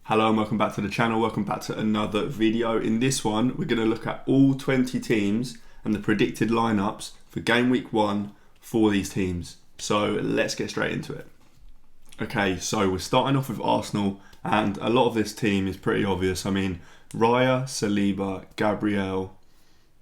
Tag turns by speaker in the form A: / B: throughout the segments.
A: Hello and welcome back to the channel, welcome back to another video. In this one, we're going to look at all 20 teams and the predicted lineups for game week 1 for these teams. So let's get straight into it. Okay, so we're starting off with Arsenal, and a lot of this team is pretty obvious. I mean, Raya, Saliba, Gabriel,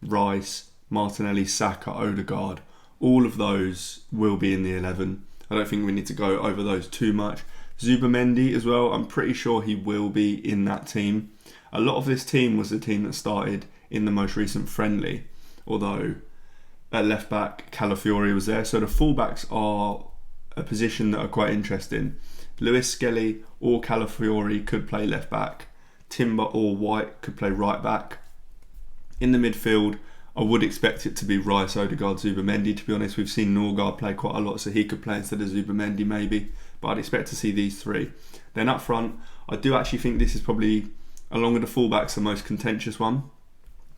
A: Rice, Martinelli, Saka, Odegaard, all of those will be in the 11. I don't think we need to go over those too much. Zubimendi as well, I'm pretty sure he will be in that team. A lot of this team was the team that started in the most recent friendly, although at left back Calafiori was there. So the fullbacks are a position that are quite interesting. Lewis Skelly or Calafiori could play left back. Timber or White could play right back. In the midfield, I would expect it to be Rice, Odegaard, Zubimendi. To be honest, we've seen Norgard play quite a lot, so he could play instead of Zubimendi maybe. But I'd expect to see these three. Then up front, I do actually think this is probably, along with the fullbacks, the most contentious one.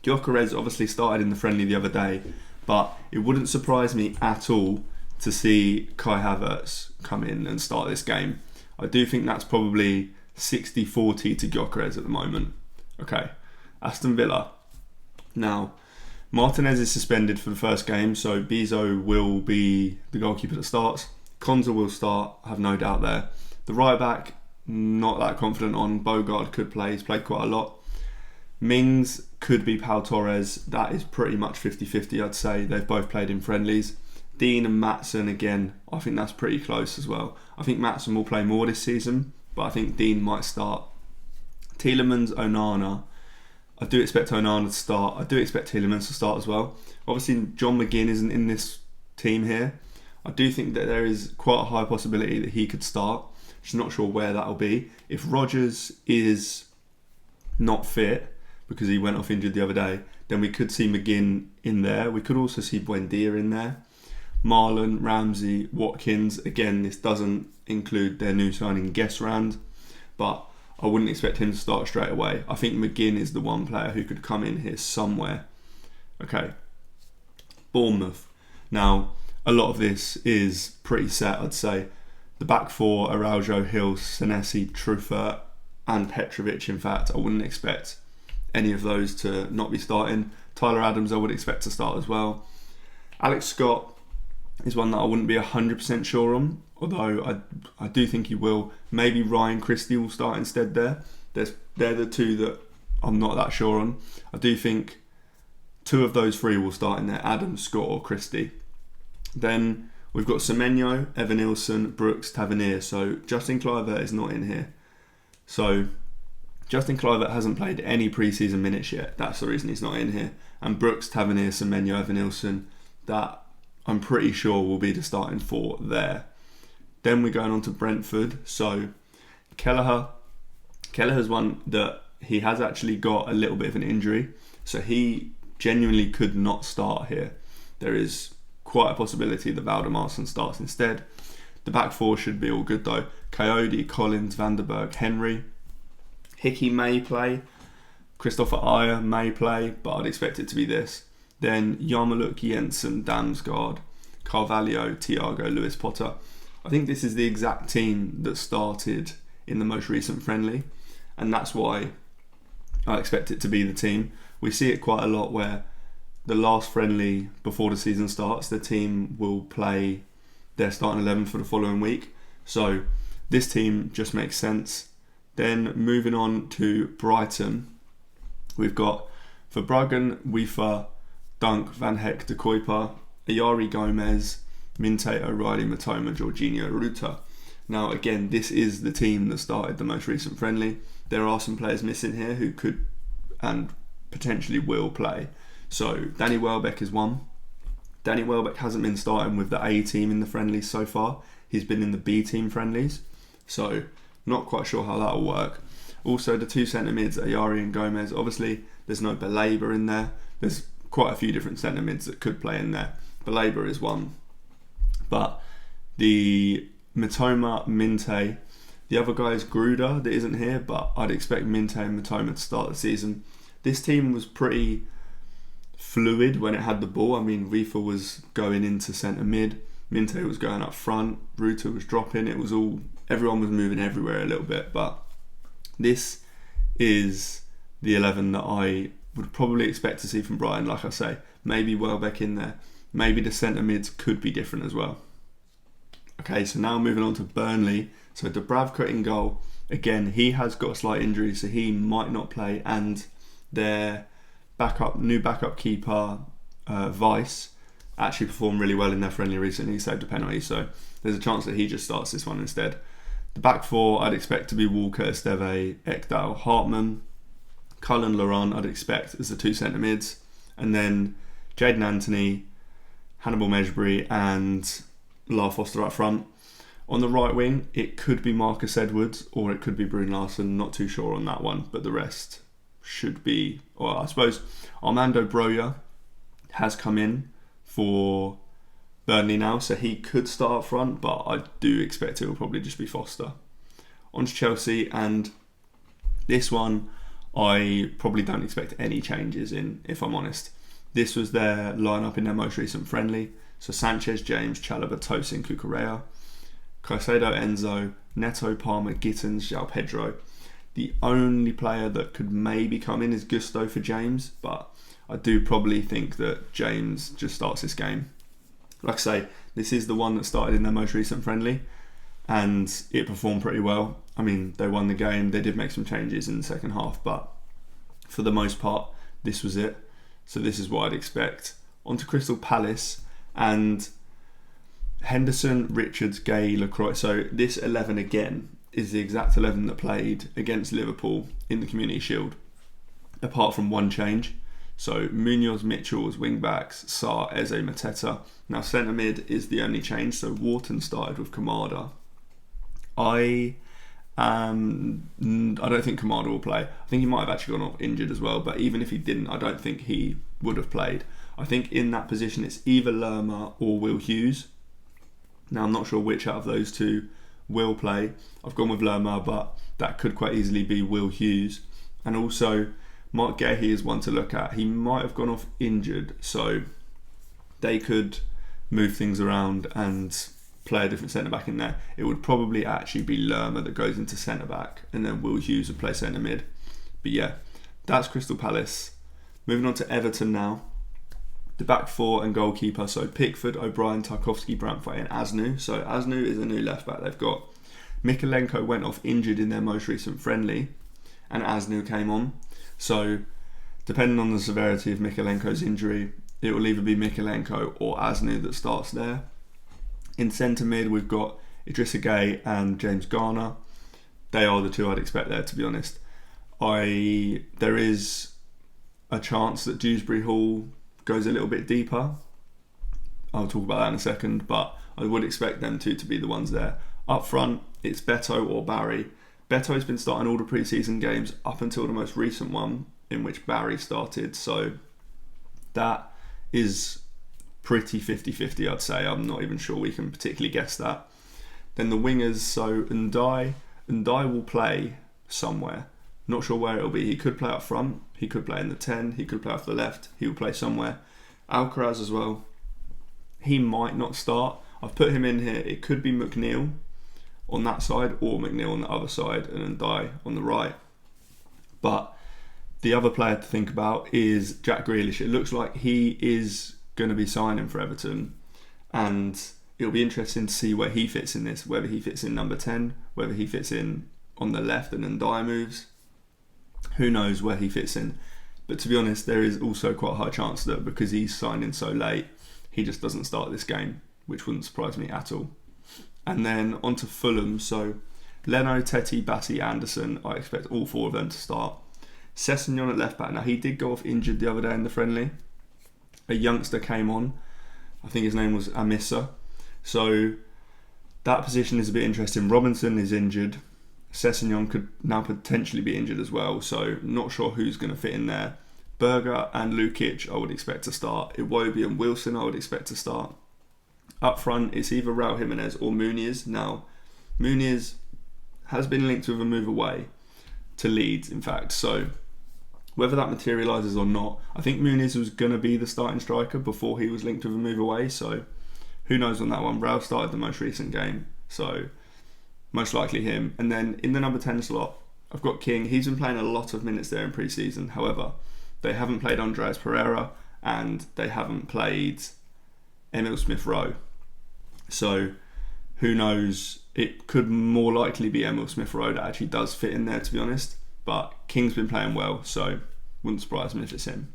A: Gyökeres obviously started in the friendly the other day, but it wouldn't surprise me at all to see Kai Havertz come in and start this game. I do think that's probably 60-40 to Gyökeres at the moment. Okay, Aston Villa. Now, Martinez is suspended for the first game, so Bezo will be the goalkeeper that starts. Konza will start, I have no doubt there. The right back, not that confident on. Bogard could play, he's played quite a lot. Mings could be Pau Torres, that is pretty much 50-50 I'd say. They've both played in friendlies. Dean and Maatsen again, I think that's pretty close as well. I think Maatsen will play more this season, but I think Dean might start. Tielemans, Onana, I do expect Onana to start. I do expect Tielemans to start as well. Obviously John McGinn isn't in this team here. I do think that there is quite a high possibility that he could start. Just not sure where that'll be. If Rodgers is not fit because he went off injured the other day, then we could see McGinn in there. We could also see Buendia in there. Marlon, Ramsey, Watkins. Again, this doesn't include their new signing Guessrand, but I wouldn't expect him to start straight away. I think McGinn is the one player who could come in here somewhere. Okay, Bournemouth. Now, a lot of this is pretty set, I'd say. The back four, Araujo, Hill, Senesi, Truffert and Petrovic. In fact, I wouldn't expect any of those to not be starting. Tyler Adams I would expect to start as well. Alex Scott is one that I wouldn't be 100% sure on, although I do think he will. Maybe Ryan Christie will start instead there. They're the two that I'm not that sure on. I do think two of those three will start in there, Adams, Scott or Christie. Then we've got Semenyo, Evanilson, Brooks, Tavernier. So Justin Kluivert is not in here. So Justin Kluivert hasn't played any pre-season minutes yet. That's the reason he's not in here. And Brooks, Tavernier, Semenyo, Evanilson, that I'm pretty sure will be the starting four there. Then we're going on to Brentford. So Kelleher's one that he has actually got a little bit of an injury. So he genuinely could not start here. There is quite a possibility that Valdemarson starts instead. The back four should be all good though. Coyote, Collins, Vanderberg, Henry. Hickey may play. Christopher Ayer may play, but I'd expect it to be this. Then Yarmouk, Jensen, Damsgaard, Carvalho, Thiago, Lewis Potter. I think this is the exact team that started in the most recent friendly, and that's why I expect it to be the team. We see it quite a lot where the last friendly before the season starts, the team will play their starting 11 for the following week. So this team just makes sense. Then moving on to Brighton, we've got Verbruggen, Wiefer, Dunk, Van Heck, De Kuyper, Ayari Gomez, Minte, O'Reilly, Matoma, Jorginho, Ruta. Now again, this is the team that started the most recent friendly. There are some players missing here who could and potentially will play. So Danny Welbeck is one. Danny Welbeck hasn't been starting with the A team in the friendlies so far. He's been in the B team friendlies. So not quite sure how that will work. Also the two centre mids, Ayari and Gomez. Obviously there's no Baleba in there. There's quite a few different centre mids that could play in there. Baleba is one. But the Matoma, Minte, the other guy is Gruder that isn't here, but I'd expect Minte and Matoma to start the season. This team was pretty fluid when it had the ball. I mean, Wiefer was going into centre mid, Minte was going up front, Ruta was dropping. It was all, everyone was moving everywhere a little bit, but This is the 11 that I would probably expect to see from Brighton. Like I say, maybe Welbeck in there. Maybe the centre mids could be different as well. Okay, so now moving on to Burnley. So Dubravka in goal. Again, he has got a slight injury, so he might not play. And their new backup keeper, Vice, actually performed really well in their friendly recently. He saved a penalty, so there's a chance that he just starts this one instead. The back four I'd expect to be Walker, Esteve, Ekdal, Hartman. Cullen, Laurent I'd expect as the two centre mids. And then Jadon Anthony, Hannibal Mejbri and Lar Foster up front. On the right wing, it could be Marcus Edwards or it could be Brune Larsen. Not too sure on that one, but the rest should be, or I suppose Armando Broja has come in for Burnley now, so he could start up front, but I do expect it will probably just be Foster. On to Chelsea, and this one I probably don't expect any changes in, if I'm honest. This was their lineup in their most recent friendly. So Sanchez, James, Chalobah, Tosin, Cucurella, Caicedo, Enzo, Neto, Palmer, Gittins, João Pedro. The only player that could maybe come in is Gusto for James, but I do probably think that James just starts this game. Like I say, this is the one that started in their most recent friendly, and it performed pretty well. I mean, they won the game, they did make some changes in the second half, but for the most part, this was it. So this is what I'd expect. On to Crystal Palace, and Henderson, Richards, Gay, Lacroix. So this 11 again is the exact 11 that played against Liverpool in the Community Shield, apart from one change. So Munoz, Mitchell as wing backs, Sarr, Eze, Mateta. Now centre mid is the only change. So Wharton started with Kamada. I don't think Kamada will play. I think he might have actually gone off injured as well. But even if he didn't, I don't think he would have played. I think in that position it's either Lerma or Will Hughes. Now I'm not sure which out of those two will play. I've gone with Lerma, but that could quite easily be Will Hughes. And also Mark Gahey is one to look at. He might have gone off injured, so they could move things around and play a different centre-back in there. It would probably actually be Lerma that goes into centre-back, and then Will Hughes would play centre-mid. But yeah, that's Crystal Palace. Moving on to Everton now. The back four and goalkeeper, so Pickford, O'Brien, Tarkowski, Brantford and Asnu. So Asnu is a new left-back they've got. Mikalenko went off injured in their most recent friendly, and Asnu came on. So depending on the severity of Mikalenko's injury, it will either be Mikalenko or Asnu that starts there. In centre mid, we've got Idrissa Gueye and James Garner. They are the two I'd expect there, to be honest. There is a chance that Dewsbury Hall goes a little bit deeper. I'll talk about that in a second, but I would expect them two to be the ones there. Up front, it's Beto or Barry. Beto's been starting all the pre-season games up until the most recent one in which Barry started, so that is pretty 50-50, I'd say. I'm not even sure we can particularly guess that. Then the wingers, so Ndai will play somewhere. Not sure where it'll be. He could play up front, he could play in the 10, he could play off the left, he will play somewhere. Alcaraz as well. He might not start. I've put him in here. It could be McNeil on that side or McNeil on the other side and Ndai on the right. But the other player to think about is Jack Grealish. It looks like he is going to be signing for Everton, and it'll be interesting to see where he fits in this, whether he fits in number 10, whether he fits in on the left and Ndai moves. Who knows where he fits in. But to be honest, there is also quite a high chance that because he's signed in so late, he just doesn't start this game, which wouldn't surprise me at all. And then on to Fulham. So Leno, Teti, Bassi, Anderson, I expect all four of them to start. Sessegnon at left back. Now he did go off injured the other day in the friendly. A youngster came on. I think his name was Amissa. So that position is a bit interesting. Robinson is injured. Sessegnon could now potentially be injured as well. So not sure who's going to fit in there. Berger and Lukic I would expect to start. Iwobi and Wilson I would expect to start. Up front, it's either Raul Jimenez or Muniz. Now, Muniz has been linked with a move away to Leeds, in fact. So, whether that materialises or not, I think Muniz was going to be the starting striker before he was linked with a move away. So, who knows on that one. Raul started the most recent game. So, most likely him. And then in the number 10 slot, I've got King. He's been playing a lot of minutes there in pre-season. However, they haven't played Andreas Pereira and they haven't played Emil Smith-Rowe. So who knows? It could more likely be Emil Smith-Rowe that actually does fit in there, to be honest. But King's been playing well, so wouldn't surprise me if it's him.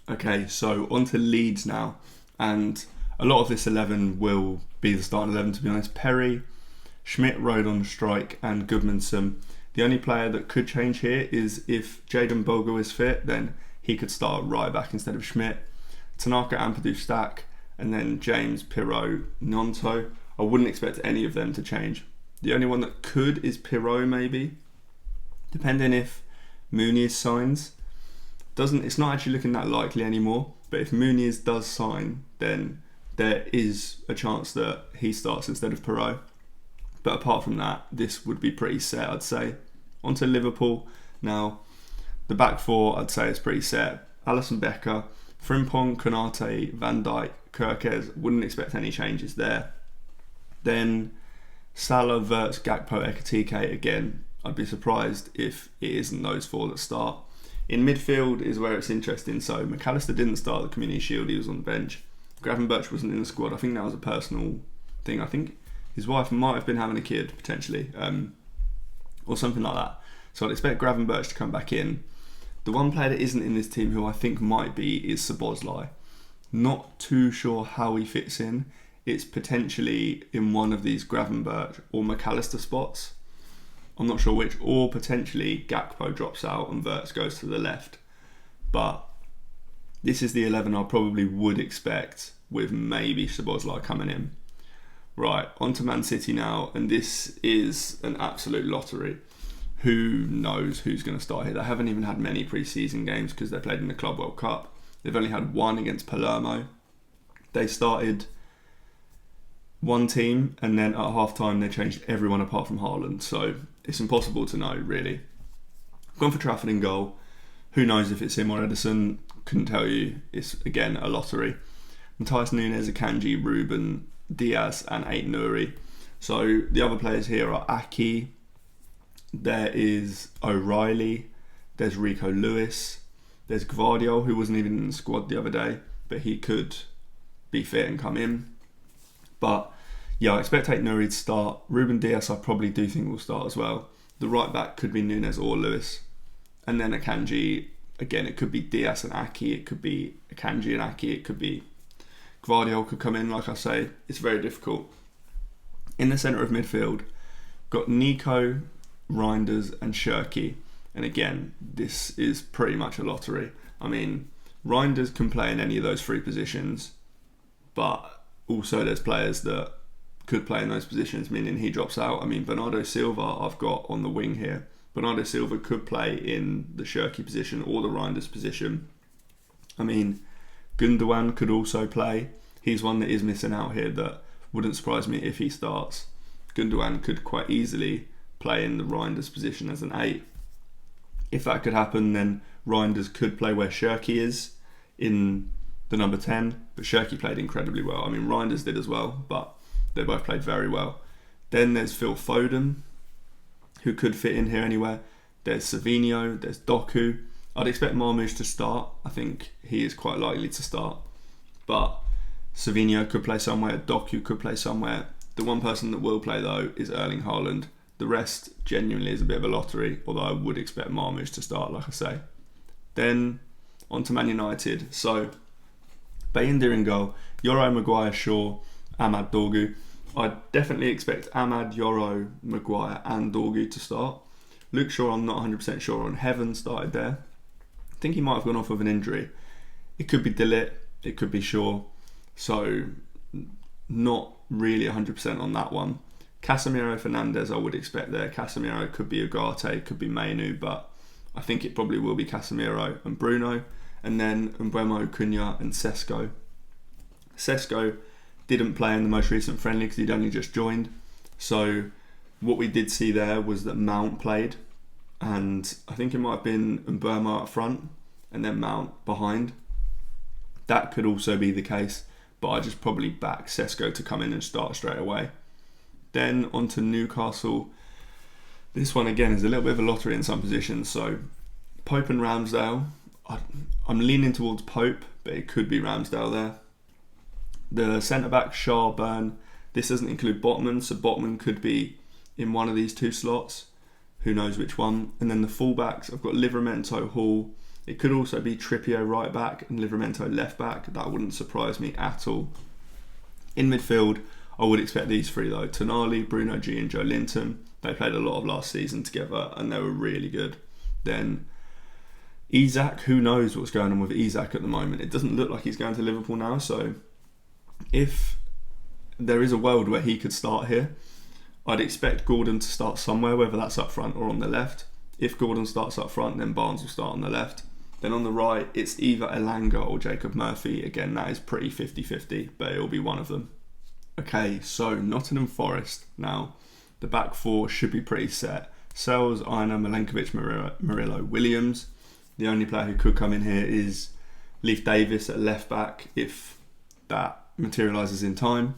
A: Okay, so on to Leeds now. And a lot of this 11 will be the starting 11, to be honest. Perry, Schmidt, Rodon, Strike and Goodmanson. The only player that could change here is if Jayden Bogle is fit, then he could start right back instead of Schmidt. Tanaka, Ampadu, Stack, and then James, Pirot, Nonto. I wouldn't expect any of them to change. The only one that could is Pirot, maybe, depending if Muniz signs. It's not actually looking that likely anymore, but if Muniz does sign, then there is a chance that he starts instead of Pirot. But apart from that, this would be pretty set, I'd say. On to Liverpool. Now, the back four, I'd say, is pretty set. Alisson Becker, Frimpong, Konate, Van Dijk, Kirkes. Wouldn't expect any changes there. Then Salah, Wirtz, Gakpo, Ekitike. Again, I'd be surprised if it isn't those four that start. In midfield is where it's interesting. So McAllister didn't start the Community Shield, he was on the bench. Gravenberch wasn't in the squad. I think that was a personal thing. I think his wife might have been having a kid, potentially, or something like that. So I'd expect Gravenberch to come back in. The one player that isn't in this team who I think might be is Szoboszlai. Not too sure how he fits in. It's potentially in one of these Gravenberch or McAllister spots. I'm not sure which, or potentially Gakpo drops out and Wirtz goes to the left. But this is the 11 I probably would expect, with maybe Szoboszlai coming in. Right, on to Man City now, and this is an absolute lottery. Who knows who's going to start here? They haven't even had many pre-season games because they played in the Club World Cup. They've only had one against Palermo. They started one team and then at half-time they changed everyone apart from Haaland. So it's impossible to know, really. I've gone for Trafford in goal. Who knows if it's him or Edison? Couldn't tell you. It's, again, a lottery. Matthias Nunes, Akanji, Ruben, Diaz and Ait-Nouri. So the other players here are Aki, there is O'Reilly, there's Rico Lewis, there's Gvardiol, who wasn't even in the squad the other day, but he could be fit and come in. But yeah, I expect Ait-Nouri to start. Ruben Diaz I probably do think will start as well. The right back could be Nunes or Lewis. And then Akanji, again, it could be Diaz and Aki, it could be Akanji and Aki, it could be Gvardiol could come in, like I say. It's very difficult. In the centre of midfield, got Nico, Reinders and Shirky. And again, this is pretty much a lottery. I mean, Reinders can play in any of those three positions, but also there's players that could play in those positions, meaning he drops out. I mean, Bernardo Silva I've got on the wing here. Bernardo Silva could play in the Shirky position or the Reinders position. I mean, Gundogan could also play. He's one that is missing out here that wouldn't surprise me if he starts. Gundogan could quite easily play in the Reinders position as an 8. If that could happen, then Reinders could play where Shirky is in the number 10, but Shirky played incredibly well. I mean, Reinders did as well, but they both played very well. Then there's Phil Foden, who could fit in here anywhere. There's Savinho, there's Doku. I'd expect Marmoush to start. I think he is quite likely to start. But Savinho could play somewhere, Doku could play somewhere. The one person that will play, though, is Erling Haaland. The rest genuinely is a bit of a lottery, although I would expect Marmoush to start, like I say. Then, on to Man United. So, Bayindir in goal, Yoro, Maguire, Shaw, Ahmad, Dorgu. I definitely expect Ahmad, Yoro, Maguire and Dorgu to start. Luke Shaw, I'm not 100% sure on. Heaven started there. I think he might have gone off with an injury. It could be Dillit, it could be Shaw. So, not really 100% on that one. Casemiro, Fernandes I would expect there. Casemiro could be Ugarte, could be Mainu, but I think it probably will be Casemiro and Bruno. And then Mbeumo, Cunha and Sesko. Sesko didn't play in the most recent friendly because he'd only just joined. So what we did see there was that Mount played, and I think it might have been Mbeumo up front and then Mount behind. That could also be the case, but I just probably back Sesko to come in and start straight away. Then on to Newcastle. This one again is a little bit of a lottery in some positions. So Pope and Ramsdale. I'm leaning towards Pope, but it could be Ramsdale there. The centre-back, Shaw, Burn. This doesn't include Botman, so Botman could be in one of these two slots. Who knows which one. And then the full-backs, I've got Livramento, Hall. It could also be Trippier right back and Livramento left back. That wouldn't surprise me at all. In midfield, I would expect these three though. Tonali, Bruno G and Joe Linton. They played a lot of last season together and they were really good. Then Isak, who knows what's going on with Isak at the moment. It doesn't look like he's going to Liverpool now, so if there is a world where he could start here, I'd expect Gordon to start somewhere, whether that's up front or on the left. If Gordon starts up front, then Barnes will start on the left. Then on the right, it's either Elanga or Jacob Murphy. Again, that is pretty 50-50, but it'll be one of them. Okay, so Nottingham Forest. Now, the back four should be pretty set. Sells, Aina, Milenkovic, Murillo, Williams. The only player who could come in here is Leif Davis at left back, if that materialises in time.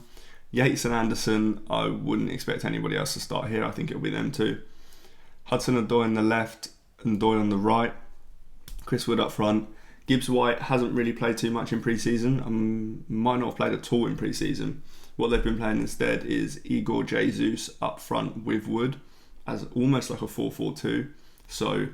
A: Yates and Anderson, I wouldn't expect anybody else to start here. I think it'll be them two. Hudson and Doy on the left and Doy on the right. Chris Wood up front. Gibbs White hasn't really played too much in pre-season. Might not have played at all in pre-season. What they've been playing instead is Igor Jesus up front with Wood as almost like a 4-4-2. So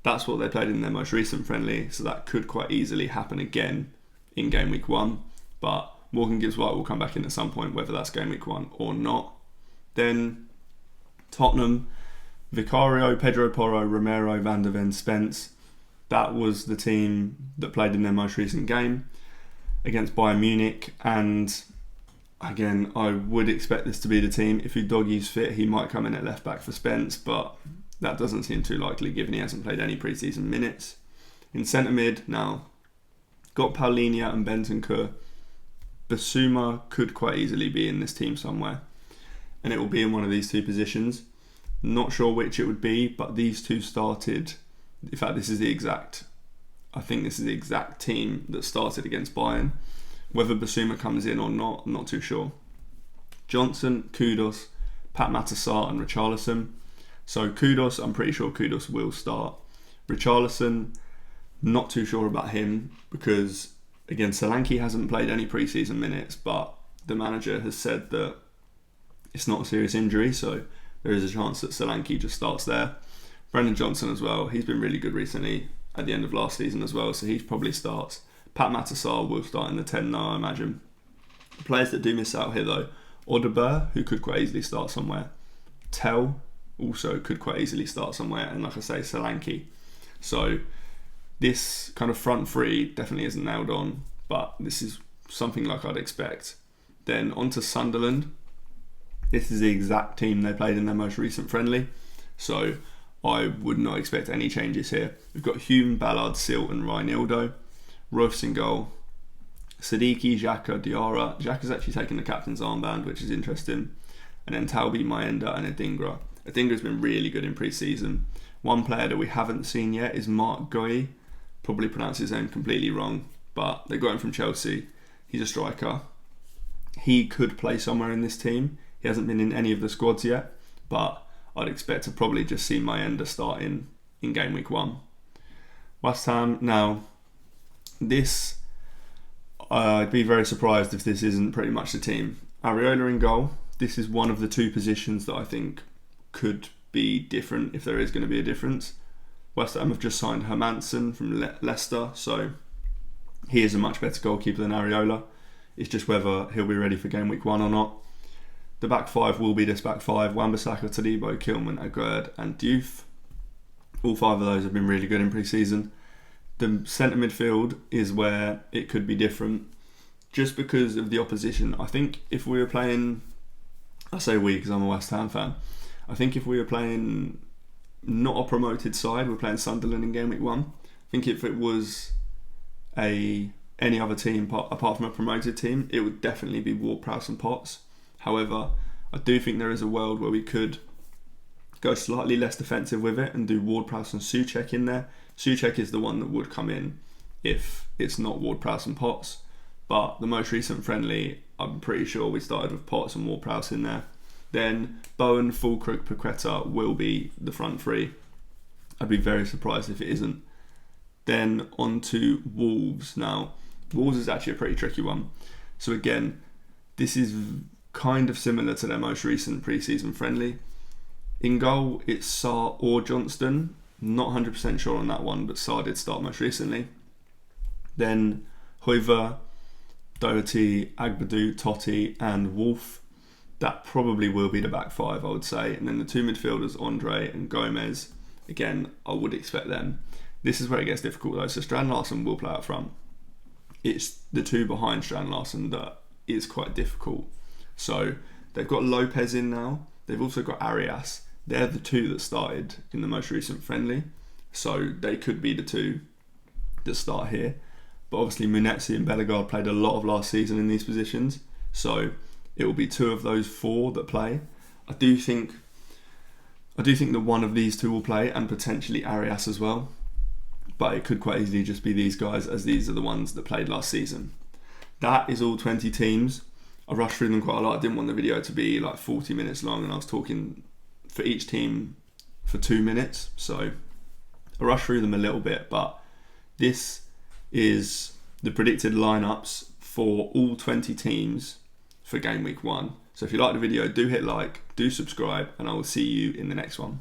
A: that's what they played in their most recent friendly. So that could quite easily happen again in game week 1. But Morgan Gibbs White will come back in at some point, whether that's game week 1 or not. Then Tottenham, Vicario, Pedro Porro, Romero, Van der Ven, Spence. That was the team that played in their most recent game against Bayern Munich. And again, I would expect this to be the team. If Udogie's fit, he might come in at left back for Spence, but that doesn't seem too likely given he hasn't played any pre-season minutes. In centre mid, now, got Paulinho and Bentancur. Basuma could quite easily be in this team somewhere, and it will be in one of these two positions. Not sure which it would be, but these two started. In fact, I think this is the exact team that started against Bayern. Whether Basuma comes in or not, I'm not too sure. Johnson, Kudus, Pat Matassar and Richarlison. So Kudus, I'm pretty sure Kudus will start. Richarlison, not too sure about him because, again, Solanke hasn't played any pre-season minutes, but the manager has said that it's not a serious injury, so there is a chance that Solanke just starts there. Brendan Johnson as well, he's been really good recently at the end of last season as well, so he probably starts. Pat Matassar will start in the 10 now, I imagine. The players that do miss out here though, Audebert, who could quite easily start somewhere. Tell also could quite easily start somewhere, and like I say, Solanke. So this kind of front three definitely isn't nailed on, but this is something like I'd expect. Then on to Sunderland. This is the exact team they played in their most recent friendly, so I would not expect any changes here. We've got Hume, Ballard, Silt and Reinildo. Roofs in goal. Siddiqui, Xhaka, Diarra. Xhaka's actually taken the captain's armband, which is interesting. And then Talbi, Maenda and Adingra. Adingra's been really good in pre-season. One player that we haven't seen yet is Mark Gui. Probably pronounced his name completely wrong, but they got him from Chelsea. He's a striker. He could play somewhere in this team. He hasn't been in any of the squads yet, but I'd expect to probably just see Maenda start in game week 1. West Ham, now, this, I'd be very surprised if this isn't pretty much the team. Areola in goal. This is one of the two positions that I think could be different if there is going to be a difference. West Ham have just signed Hermansen from Leicester, so he is a much better goalkeeper than Areola. It's just whether he'll be ready for game week 1 or not. The back five will be this back five: Wan-Bissaka, Todibo, Kilman, Aguerd and Diouf. All 5 of those have been really good in pre-season. The centre midfield is where it could be different just because of the opposition. I think if we were playing, I say we because I'm a West Ham fan, I think if we were playing not a promoted side, we're playing Sunderland in game week 1, I think if it was any other team apart from a promoted team, it would definitely be Ward-Prowse and Potts. However, I do think there is a world where we could go slightly less defensive with it and do Ward-Prowse and Souček in there. Souček is the one that would come in if it's not Ward-Prowse and Potts. But the most recent friendly, I'm pretty sure we started with Potts and Ward-Prowse in there. then Bowen, Fulkrug, Paqueta will be the front three. I'd be very surprised if it isn't. Then on to Wolves. Now, Wolves is actually a pretty tricky one. So again, this is kind of similar to their most recent pre-season friendly. In goal, it's Sarr or Johnston. Not 100% sure on that one, but Sarr did start most recently. Then Hoiver, Doherty, Agbadou, Totti and Wolf. That probably will be the back five, I would say. And then the two midfielders, Andre and Gomez. Again, I would expect them. This is where it gets difficult though. So Strand Larsen will play up front. It's the two behind Strand Larsen that is quite difficult. So they've got Lopez in now. They've also got Arias. They're the two that started in the most recent friendly. So they could be the two that start here. But obviously Munetsi and Bellegarde played a lot of last season in these positions. So it will be two of those four that play. I do think that one of these two will play, and potentially Arias as well. But it could quite easily just be these guys, as these are the ones that played last season. That is all 20 teams. I rushed through them quite a lot. I didn't want the video to be like 40 minutes long, and I was talking for each team for 2 minutes. So I rushed through them a little bit, but this is the predicted lineups for all 20 teams for game week 1. So if you like the video, do hit like, do subscribe, and I will see you in the next one.